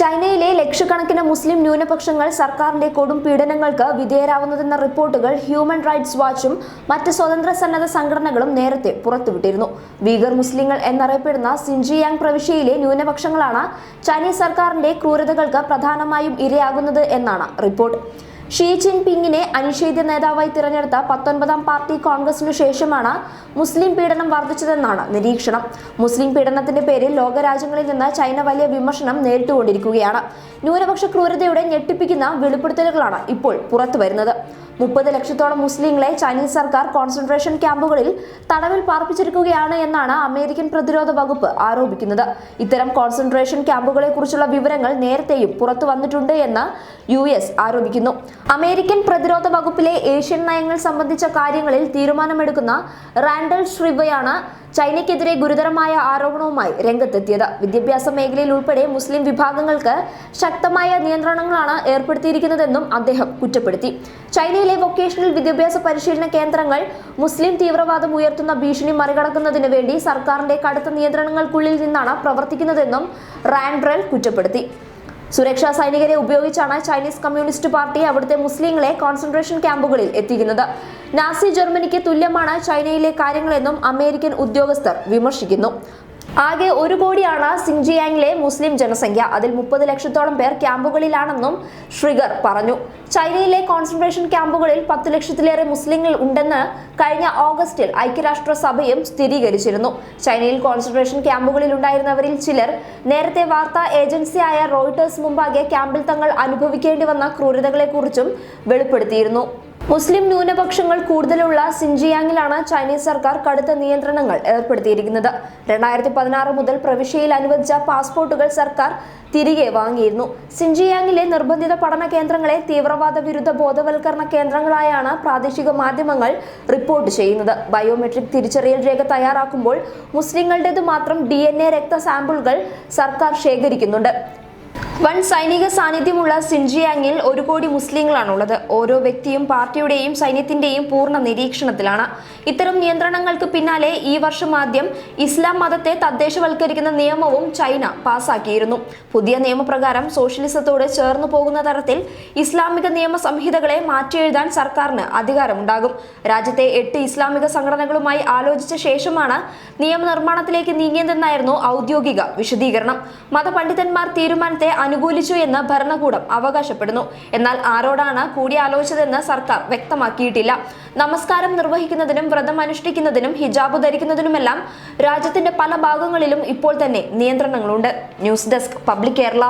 ചൈനയിലെ ലക്ഷക്കണക്കിന് മുസ്ലിം ന്യൂനപക്ഷങ്ങൾ സർക്കാരിന്റെ കൊടും പീഡനങ്ങൾക്ക് വിധേയരാവുന്നതെന്ന റിപ്പോർട്ടുകൾ ഹ്യൂമൻ റൈറ്റ്സ് വാച്ചും മറ്റ് സ്വതന്ത്ര സന്നദ്ധ സംഘടനകളും നേരത്തെ പുറത്തുവിട്ടിരുന്നു. വീഗർ മുസ്ലിങ്ങൾ എന്നറിയപ്പെടുന്ന സിൻജിയാങ് പ്രവിശ്യയിലെ ന്യൂനപക്ഷങ്ങളാണ് ചൈനീസ് സർക്കാരിന്റെ ക്രൂരതകൾക്ക് പ്രധാനമായും ഇരയാകുന്നത് എന്നാണ് റിപ്പോർട്ട്. ഷീ ജിൻപിങ്ങിനെ അനിഷേധ്യ നേതാവായി തിരഞ്ഞെടുത്ത 19ാം പാർട്ടി കോൺഗ്രസിനു ശേഷമാണ് മുസ്ലിം പീഡനം വർദ്ധിച്ചതെന്നാണ് നിരീക്ഷണം. മുസ്ലിം പീഡനത്തിന്റെ പേരിൽ ലോകരാജ്യങ്ങളിൽ നിന്ന് ചൈന വലിയ വിമർശനം നേരിട്ടുകൊണ്ടിരിക്കുകയാണ്. ന്യൂനപക്ഷ ക്രൂരതയുടെ ഞെട്ടിപ്പിക്കുന്ന വെളിപ്പെടുത്തലുകളാണ് ഇപ്പോൾ പുറത്തുവരുന്നത്. 30 ലക്ഷത്തോളം മുസ്ലിങ്ങളെ ചൈനീസ് സർക്കാർ കോൺസെൻട്രേഷൻ ക്യാമ്പുകളിൽ തടവിൽ പാർപ്പിച്ചിരിക്കുകയാണ് എന്നാണ് അമേരിക്കൻ പ്രതിരോധ വകുപ്പ് ആരോപിക്കുന്നത്. ഇത്തരം കോൺസെൻട്രേഷൻ ക്യാമ്പുകളെ കുറിച്ചുള്ള വിവരങ്ങൾ നേരത്തെയും പുറത്തു വന്നിട്ടുണ്ട് എന്ന് US ആരോപിക്കുന്നു. അമേരിക്കൻ പ്രതിരോധ വകുപ്പിലെ ഏഷ്യൻ നയങ്ങൾ സംബന്ധിച്ച കാര്യങ്ങളിൽ തീരുമാനമെടുക്കുന്ന റാൻഡൽ ഷ്രിവയാണ് ചൈനയ്ക്കെതിരെ ഗുരുതരമായ ആരോപണവുമായി രംഗത്തെത്തിയത്. വിദ്യാഭ്യാസ മേഖലയിൽ ഉൾപ്പെടെ മുസ്ലിം വിഭാഗങ്ങൾക്ക് ശക്തമായ നിയന്ത്രണങ്ങളാണ് ഏർപ്പെടുത്തിയിരിക്കുന്നതെന്നും അദ്ദേഹം കുറ്റപ്പെടുത്തി. ചൈനയിലെ വൊക്കേഷണൽ വിദ്യാഭ്യാസ പരിശീലന കേന്ദ്രങ്ങൾ മുസ്ലിം തീവ്രവാദം ഉയർത്തുന്ന ഭീഷണി മറികടക്കുന്നതിന് വേണ്ടി സർക്കാരിന്റെ കടുത്ത നിയന്ത്രണങ്ങൾക്കുള്ളിൽ നിന്നാണ് പ്രവർത്തിക്കുന്നതെന്നും റാൻഡ്രൽ കുറ്റപ്പെടുത്തി. സുരക്ഷാ സൈനികരെ ഉപയോഗിച്ചാണ് ചൈനീസ് കമ്മ്യൂണിസ്റ്റ് പാർട്ടി അവിടുത്തെ മുസ്ലിങ്ങളെ കോൺസെൻട്രേഷൻ ക്യാമ്പുകളിൽ എത്തിക്കുന്നത്. നാസി ജർമ്മനിക്ക് തുല്യമാണ് ചൈനയിലെ കാര്യങ്ങളെന്നും അമേരിക്കൻ ഉദ്യോഗസ്ഥർ വിമർശിക്കുന്നു. ആകെ 1 കോടിയാണ് സിൻജിയാങ്ങിലെ മുസ്ലിം ജനസംഖ്യ. അതിൽ 30 ലക്ഷത്തോളം പേർ ക്യാമ്പുകളിലാണെന്നും ഷ്രിഗർ പറഞ്ഞു. ചൈനയിലെ കോൺസെൻട്രേഷൻ ക്യാമ്പുകളിൽ 10 ലക്ഷത്തിലേറെ മുസ്ലിങ്ങൾ ഉണ്ടെന്ന് കഴിഞ്ഞ ഓഗസ്റ്റിൽ ഐക്യരാഷ്ട്രസഭയും സ്ഥിരീകരിച്ചിരുന്നു. ചൈനയിൽ കോൺസെൻട്രേഷൻ ക്യാമ്പുകളിൽ ഉണ്ടായിരുന്നവരിൽ ചിലർ നേരത്തെ വാർത്താ ഏജൻസിയായ റോയിട്ടേഴ്സ് മുമ്പാകെ ക്യാമ്പിൽ തങ്ങൾ അനുഭവിക്കേണ്ടി വന്ന ക്രൂരതകളെക്കുറിച്ചും വെളിപ്പെടുത്തിയിരുന്നു. മുസ്ലിം ന്യൂനപക്ഷങ്ങൾ കൂടുതലുള്ള സിൻജിയാങ്ങിലാണ് ചൈനീസ് സർക്കാർ കടുത്ത നിയന്ത്രണങ്ങൾ ഏർപ്പെടുത്തിയിരിക്കുന്നത്. 2016 മുതൽ പ്രവിശ്യയിൽ അനുവദിച്ച പാസ്പോർട്ടുകൾ സർക്കാർ തിരികെ വാങ്ങിയിരുന്നു. സിൻജിയാങ്ങിലെ നിർബന്ധിത പഠന കേന്ദ്രങ്ങളെ തീവ്രവാദ വിരുദ്ധ ബോധവൽക്കരണ കേന്ദ്രങ്ങളായാണ് പ്രാദേശിക മാധ്യമങ്ങൾ റിപ്പോർട്ട് ചെയ്യുന്നത്. ബയോമെട്രിക് തിരിച്ചറിയൽ രേഖ തയ്യാറാക്കുമ്പോൾ മുസ്ലിങ്ങളുടേത് മാത്രം DNA രക്ത സാമ്പിളുകൾ സർക്കാർ ശേഖരിക്കുന്നുണ്ട്. വൻ സൈനിക സാന്നിധ്യമുള്ള സിൻജിയാങ്ങിൽ 1 കോടി മുസ്ലിങ്ങളാണുള്ളത്. ഓരോ വ്യക്തിയും പാർട്ടിയുടെയും സൈന്യത്തിന്റെയും പൂർണ്ണ നിരീക്ഷണത്തിലാണ്. ഇത്തരം നിയന്ത്രണങ്ങൾക്ക് പിന്നാലെ ഈ വർഷം ആദ്യം ഇസ്ലാം മതത്തെ തദ്ദേശവൽക്കരിക്കുന്ന നിയമവും ചൈന പാസാക്കിയിരുന്നു. പുതിയ നിയമപ്രകാരം സോഷ്യലിസത്തോട് ചേർന്നു പോകുന്ന തരത്തിൽ ഇസ്ലാമിക നിയമ സംഹിതകളെ മാറ്റിയെഴുതാൻ സർക്കാരിന് അധികാരമുണ്ടാകും. രാജ്യത്തെ 8 ഇസ്ലാമിക സംഘടനകളുമായി ആലോചിച്ച ശേഷമാണ് നിയമനിർമ്മാണത്തിലേക്ക് നീങ്ങിയതെന്നായിരുന്നു ഔദ്യോഗിക വിശദീകരണം. മതപണ്ഡിതന്മാർ തീരുമാനത്തെ അനുകൂലിച്ചു എന്ന് ഭരണകൂടം അവകാശപ്പെടുന്നു. എന്നാൽ ആരോടാണ് കൂടിയാലോചിച്ചതെന്ന് സർക്കാർ വ്യക്തമാക്കിയിട്ടില്ല. നമസ്കാരം നിർവഹിക്കുന്നതിനും വ്രതം അനുഷ്ഠിക്കുന്നതിനും ഹിജാബ് ധരിക്കുന്നതിനുമെല്ലാം രാജ്യത്തിന്റെ പല ഭാഗങ്ങളിലും ഇപ്പോൾ തന്നെ നിയന്ത്രണങ്ങളുണ്ട്. News desk public Kerala.